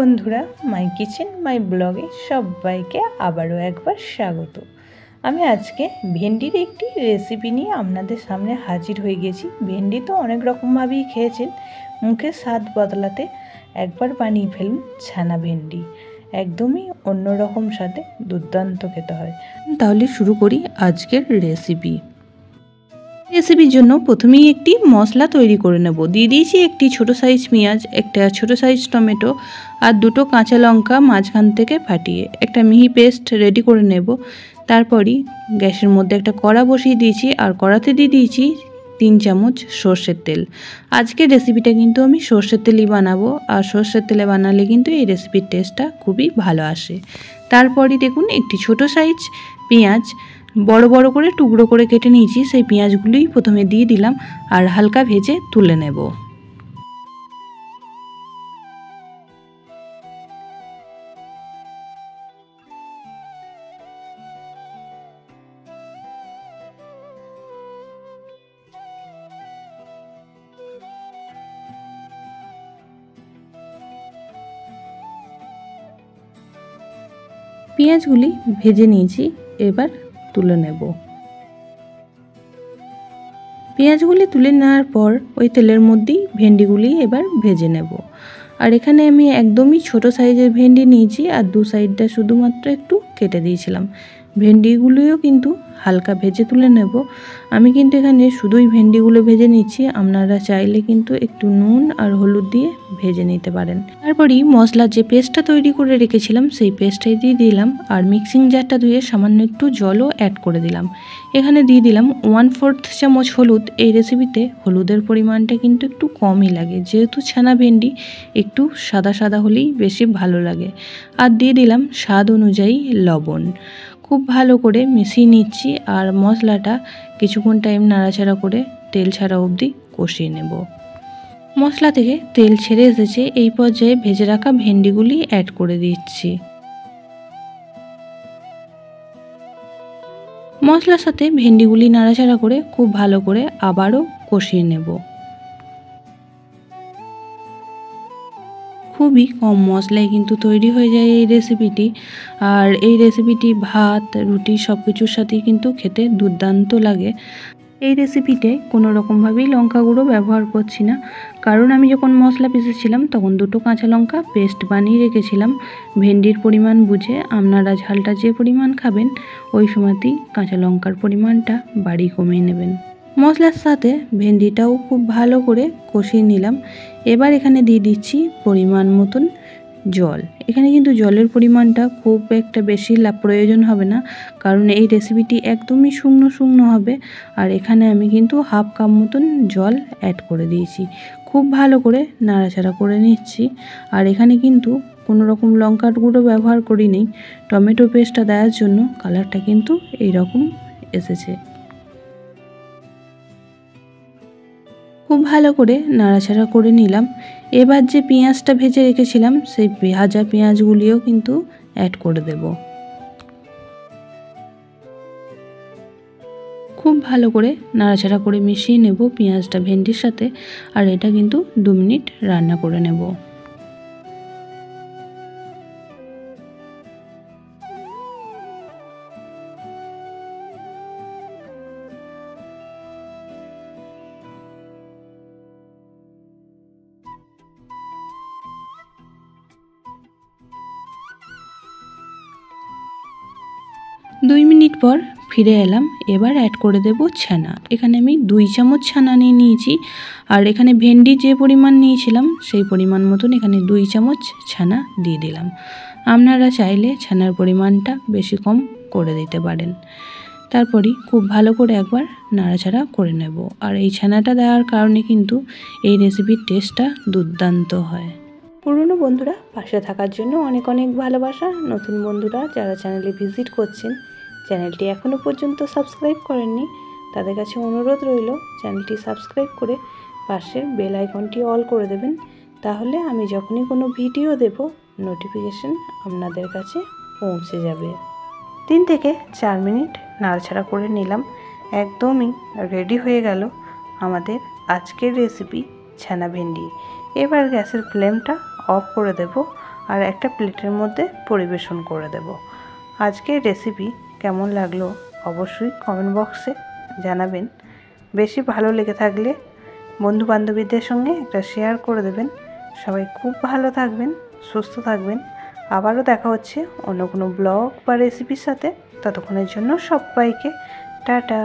বন্ধুরা, মাই কিচেন মাই ব্লগে সবাইকে আবারও একবার স্বাগত। আমি আজকে ভেন্ডির একটি রেসিপি নিয়ে আপনাদের সামনে হাজির হয়ে গেছি। ভেন্ডি তো অনেক রকমভাবেই খেয়েছেন, মুখের স্বাদ বদলাতে একবার বানিয়ে ফেলুন ছানা ভেন্ডি। একদমই অন্যরকম স্বাদে দুর্দান্ত খেতে হয়। তাহলে শুরু করি আজকের রেসিপির জন্য প্রথমেই একটি মশলা তৈরি করে নেব। দিয়ে দিয়েছি একটি ছোট সাইজ পেঁয়াজ, একটা ছোট সাইজ টমেটো আর দুটো কাঁচা লঙ্কা মাঝখান থেকে ফাটিয়ে একটা মিহি পেস্ট রেডি করে নেব। তারপরই গ্যাসের মধ্যে একটা কড়া বসিয়ে দিয়েছি আর কড়াতে দিয়ে দিয়েছি 3 চামচ সর্ষের তেল। আজকের রেসিপিটা কিন্তু আমি সর্ষের তেলই বানাবো, আর সর্ষের তেলে বানালে কিন্তু এই রেসিপির টেস্টটা খুবই ভালো আসে। তারপরই দেখুন একটি ছোট সাইজ পেঁয়াজ বড় বড় করে টুকরো করে কেটে নিয়েছি, সেই পেঁয়াজগুলোই প্রথমে দিয়ে দিলাম আর হালকা ভেজে তুলে নেব। পেঁয়াজগুলি ভেজে নিয়েছি, এবার তুলে নেব। পেঁয়াজগুলি তুলে নেওয়ার পর ওই তেলের মধ্যেই ভেন্ডিগুলি এবার ভেজে নেব। আর এখানে আমি একদমই ছোট সাইজের ভেন্ডি নিয়েছি আর দু সাইডটা শুধুমাত্র একটু কেটে দিয়েছিলাম। ভেন্ডিগুলিও কিন্তু হালকা ভেজে তুলে নেব। আমি কিন্তু এখানে শুধুই ভেন্ডিগুলো ভেজে নিচ্ছি, আপনারা চাইলে কিন্তু একটু নুন আর হলুদ দিয়ে ভেজে নিতে পারেন। তারপরই মশলার যে পেস্টটা তৈরি করে রেখেছিলাম সেই পেস্টটাই দিয়ে দিলাম আর মিক্সিং জারটা ধুয়ে সামান্য একটু জলও অ্যাড করে দিলাম। এখানে দিয়ে দিলাম 1/4 চামচ হলুদ। এই রেসিপিতে হলুদের পরিমাণটা কিন্তু একটু কমই লাগে, যেহেতু ছানা ভেন্ডি একটু সাদা সাদা হলেই বেশি ভালো লাগে। আর দিয়ে দিলাম স্বাদ অনুযায়ী লবণ। খুব ভালো করে মিশিয়ে নিচ্ছি আর মশলাটা কিছুক্ষণ টাইম নাড়াচাড়া করে তেল ছাড়া অবধি কষিয়ে নেব। মশলা থেকে তেল ছেড়ে এসেছে, এই পর্যায়ে ভেজে রাখা ভেন্ডিগুলি অ্যাড করে দিচ্ছি। মশলার সাথে ভেন্ডিগুলি নাড়াচাড়া করে খুব ভালো করে আবারও কষিয়ে নেব। খুবই কম মশলায় কিন্তু তৈরি হয়ে যায় এই রেসিপিটি, আর এই রেসিপিটি ভাত রুটি সব কিছুর সাথেই কিন্তু খেতে দুর্দান্ত লাগে। এই রেসিপিতে কোনো রকমভাবেই লঙ্কা গুঁড়ো ব্যবহার করছি না, কারণ আমি যখন মশলা পিষেছিলাম তখন দুটো কাঁচা লঙ্কা পেস্ট বানিয়ে রেখেছিলাম। ভেন্ডির পরিমাণ বুঝে আপনারা ঝালটা যে পরিমাণ খাবেন ওই সময়তেই কাঁচা লঙ্কার পরিমাণটা বাড়িয়ে কমিয়ে নেবেন। মশলার সাথে ভেন্ডিটাও খুব ভালো করে কষিয়ে নিলাম। এবার এখানে দিয়ে দিচ্ছি পরিমাণ মতন জল। এখানে কিন্তু জলের পরিমাণটা খুব একটা বেশি প্রয়োজন হবে না, কারণ এই রেসিপিটি একদমই শুকনো শুকনো হবে। আর এখানে আমি কিন্তু 1/2 কাপ মতন জল অ্যাড করে দিয়েছি। খুব ভালো করে নাড়াচাড়া করে নিচ্ছি। আর এখানে কিন্তু কোনো রকম লঙ্কার গুঁড়ো ব্যবহার করিনি, টমেটো পেস্টটা দেওয়ার জন্য কালারটা কিন্তু এইরকম এসেছে। খুব ভালো করে নাড়াচাড়া করে নিলাম। এবার যে পেঁয়াজটা ভেজে রেখেছিলাম সেই ভাজা পেঁয়াজগুলিও কিন্তু অ্যাড করে দেব। খুব ভালো করে নাড়াচাড়া করে মিশিয়ে নেব পেঁয়াজটা ভেন্ডির সাথে, আর এটা কিন্তু 2 মিনিট রান্না করে নেব। দুই মিনিট পর ফিরে এলাম। এবার অ্যাড করে দেব ছানা। এখানে আমি 2 চামচ ছানা নিয়ে নিয়েছি, আর এখানে ভেন্ডি যে পরিমাণ নিয়েছিলাম সেই পরিমাণ মতন এখানে 2 চামচ ছানা দিয়ে দিলাম। আপনারা চাইলে ছানার পরিমাণটা বেশি কম করে দিতে পারেন। তারপরই খুব ভালো করে একবার নাড়াচাড়া করে নেব। আর এই ছানাটা দেওয়ার কারণে কিন্তু এই রেসিপির টেস্টটা দুর্দান্ত হয়। পুরনো বন্ধুরা পাশে থাকার জন্য অনেক অনেক ভালোবাসা। নতুন বন্ধুরা যারা চ্যানেলে ভিজিট করছেন, চ্যানেলটি এখনও পর্যন্ত সাবস্ক্রাইব করেননি, তাদের কাছে অনুরোধ রইল চ্যানেলটি সাবস্ক্রাইব করে পাশের বেল আইকনটি অল করে দেবেন। তাহলে আমি যখনই কোনো ভিডিও দেব নোটিফিকেশন আপনাদের কাছে পৌঁছে যাবে। 3 থেকে 4 মিনিট নাড়াচাড়া করে নিলাম। একদমই রেডি হয়ে গেল আমাদের আজকের রেসিপি ছানা ভেন্ডি। এবার গ্যাসের ফ্লেমটা অফ করে দেব আর একটা প্লেটের মধ্যে পরিবেশন করে দেব। আজকের রেসিপি কেমন লাগলো অবশ্যই কমেন্ট বক্সে জানাবেন। বেশি ভালো লেগে থাকলে বন্ধু বান্ধবীদের সঙ্গে একটা শেয়ার করে দেবেন। সবাই খুব ভালো থাকবেন, সুস্থ থাকবেন। আবারও দেখা হচ্ছে অন্য কোনো ব্লগ বা রেসিপির সাথে। ততক্ষণের জন্য সবাইকে টাটা।